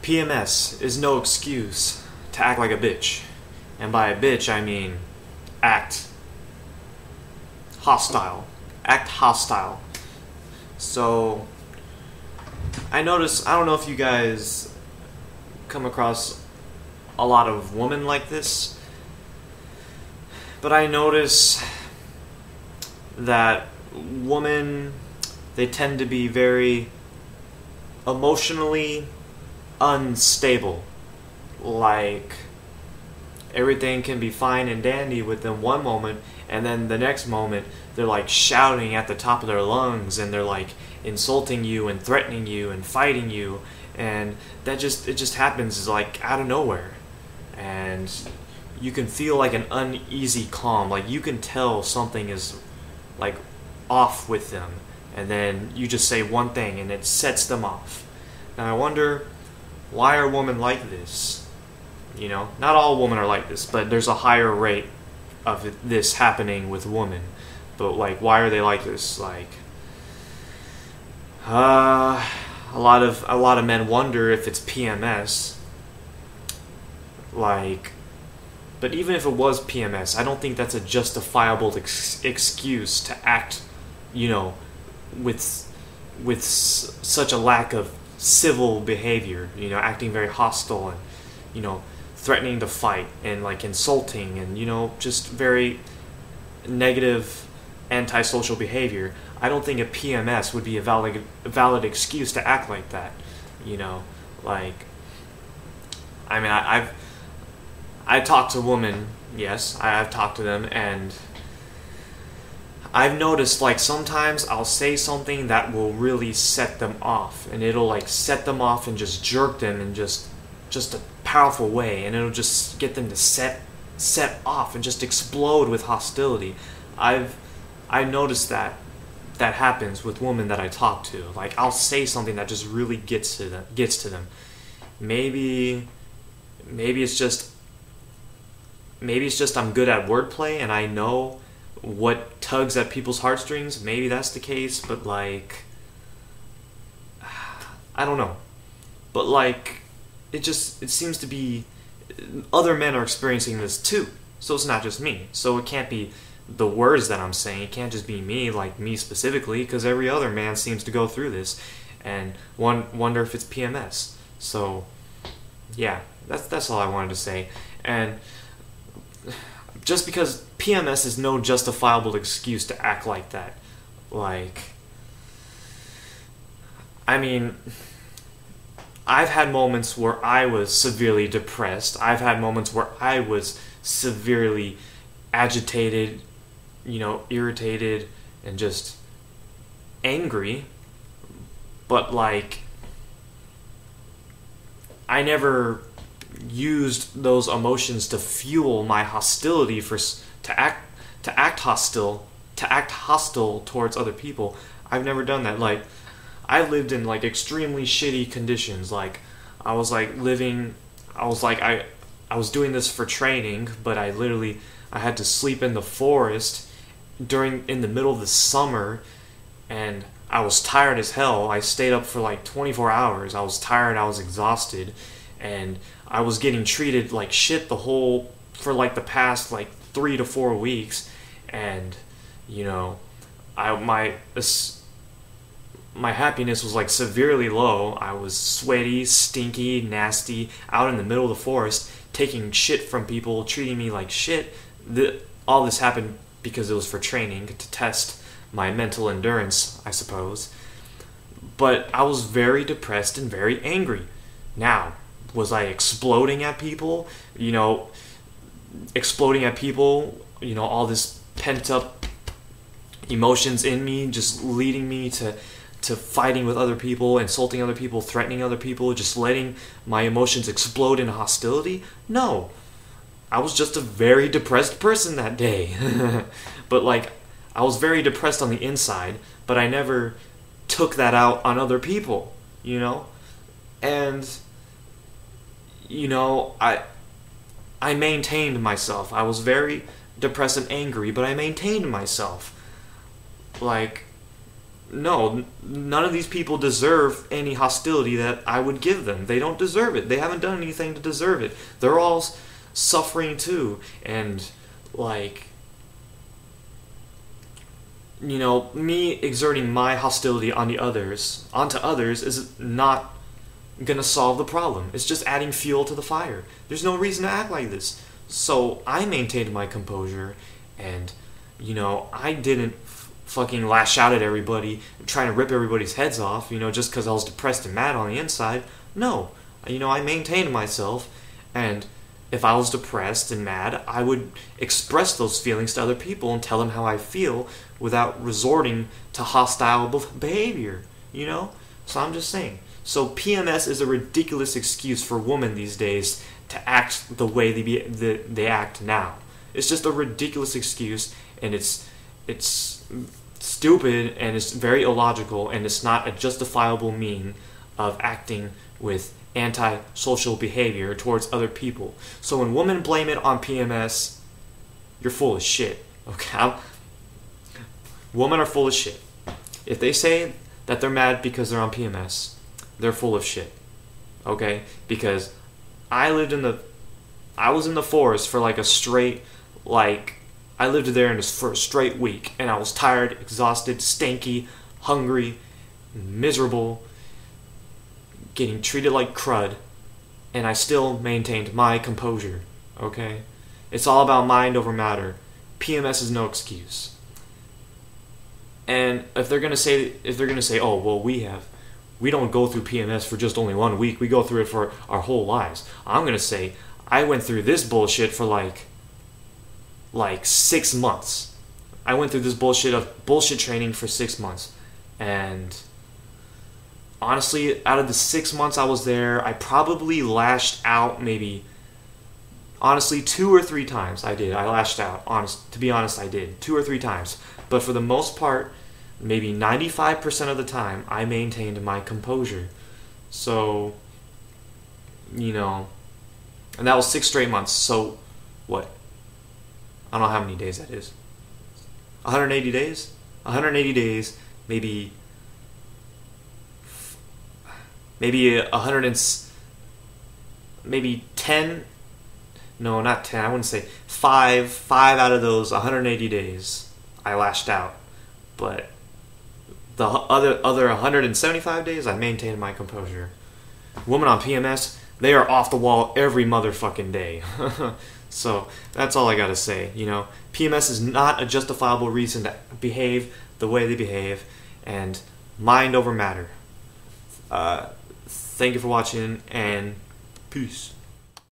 PMS is no excuse to act like a bitch. And by a bitch, I mean act hostile. Act hostile. So, I notice, I don't know if you guys come across a lot of women like this, but I notice that women, they tend to be very emotionally unstable. Like, everything can be fine and dandy with them one moment, and then the next moment they're like shouting at the top of their lungs, and they're like insulting you and threatening you and fighting you, and it just happens like out of nowhere. And you can feel like an uneasy calm, like you can tell something is like off with them, and then you just say one thing and it sets them off. Now I wonder, why are women like this? You know, not all women are like this, but there's a higher rate of this happening with women. But like, why are they like this? Like, a lot of men wonder if it's PMS. Like, but even if it was PMS, I don't think that's a justifiable excuse to act, you know, with such a lack of civil behavior. You know, acting very hostile and, you know, threatening to fight and like insulting and, you know, just very negative antisocial behavior. I don't think a PMS would be a valid excuse to act like that. You know, like, I mean, I talked to women, yes, I've talked to them, and I've noticed like sometimes I'll say something that will really set them off, and it'll like set them off and just jerk them in just a powerful way, and it'll just get them to set off and just explode with hostility. I've noticed that happens with women that I talk to. Like, I'll say something that just really gets to them. Maybe it's just I'm good at wordplay and I know what tugs at people's heartstrings. Maybe that's the case, but like, I don't know. But like, it seems to be other men are experiencing this too. So it's not just me. So it can't be the words that I'm saying. It can't just be me, like me specifically, because every other man seems to go through this, and wonder if it's PMS. So yeah, that's all I wanted to say. And just because PMS is no justifiable excuse to act like that. Like, I mean, I've had moments where I was severely depressed. I've had moments where I was severely agitated, you know, irritated, and just angry. But like, I never used those emotions to fuel my hostility to act hostile towards other people. I've never done that. Like, I lived in like extremely shitty conditions. Like, I was doing this for training, but I had to sleep in the forest in the middle of the summer, and I was tired as hell. I stayed up for like 24 hours. I was tired, I was exhausted, and I was getting treated like shit for like the past like 3 to 4 weeks. And, you know, my happiness was like severely low. I was sweaty, stinky, nasty, out in the middle of the forest, taking shit from people, treating me like shit. All this happened because it was for training, to test my mental endurance, I suppose. But I was very depressed and very angry. Now, was I exploding at people? You know, all this pent up emotions in me just leading me to fighting with other people, insulting other people, threatening other people, just letting my emotions explode into hostility? No. I was just a very depressed person that day. But like, I was very depressed on the inside, but I never took that out on other people, you know? And, you know, I maintained myself. I was very depressed and angry, but I maintained myself. Like, no, none of these people deserve any hostility that I would give them. They don't deserve it. They haven't done anything to deserve it. They're all suffering too. And, like, you know, me exerting my hostility onto others is not gonna solve the problem. It's just adding fuel to the fire. There's no reason to act like this. So I maintained my composure, and, you know, I didn't fucking lash out at everybody and trying to rip everybody's heads off, you know, just because I was depressed and mad on the inside. No, you know, I maintained myself, and if I was depressed and mad, I would express those feelings to other people and tell them how I feel without resorting to hostile behavior, you know? So I'm just saying. So PMS is a ridiculous excuse for women these days to act the way they act now. It's just a ridiculous excuse, and it's stupid, and it's very illogical, and it's not a justifiable mean of acting with anti-social behavior towards other people. So when women blame it on PMS, you're full of shit. Okay? Women are full of shit. If they say that they're mad because they're on PMS, they're full of shit. Okay? Because I was in the forest for like a straight, like, I lived there for a straight week, and I was tired, exhausted, stanky, hungry, miserable, getting treated like crud, and I still maintained my composure, okay? It's all about mind over matter. PMS is no excuse. And if they're gonna say, oh, well, we don't go through PMS for just only 1 week, we go through it for our whole lives. I'm gonna say, I went through this bullshit for like 6 months. I went through this bullshit training for 6 months. And honestly, out of the 6 months I was there, I probably lashed out maybe, honestly, 2 or 3 times. I lashed out. To be honest, I did. 2 or 3 times. But for the most part, maybe 95% of the time, I maintained my composure. So, you know, and that was 6 straight months. So, what? I don't know how many days that is. 180 days? 180 days, maybe 100 and, maybe 10, no, not 10, I wouldn't say 5 out of those 180 days I lashed out. But the other 175 days I maintained my composure. Women on PMS, they are off the wall every motherfucking day. So that's all I gotta say. You know, PMS is not a justifiable reason to behave the way they behave, and mind over matter. Thank you for watching, and peace.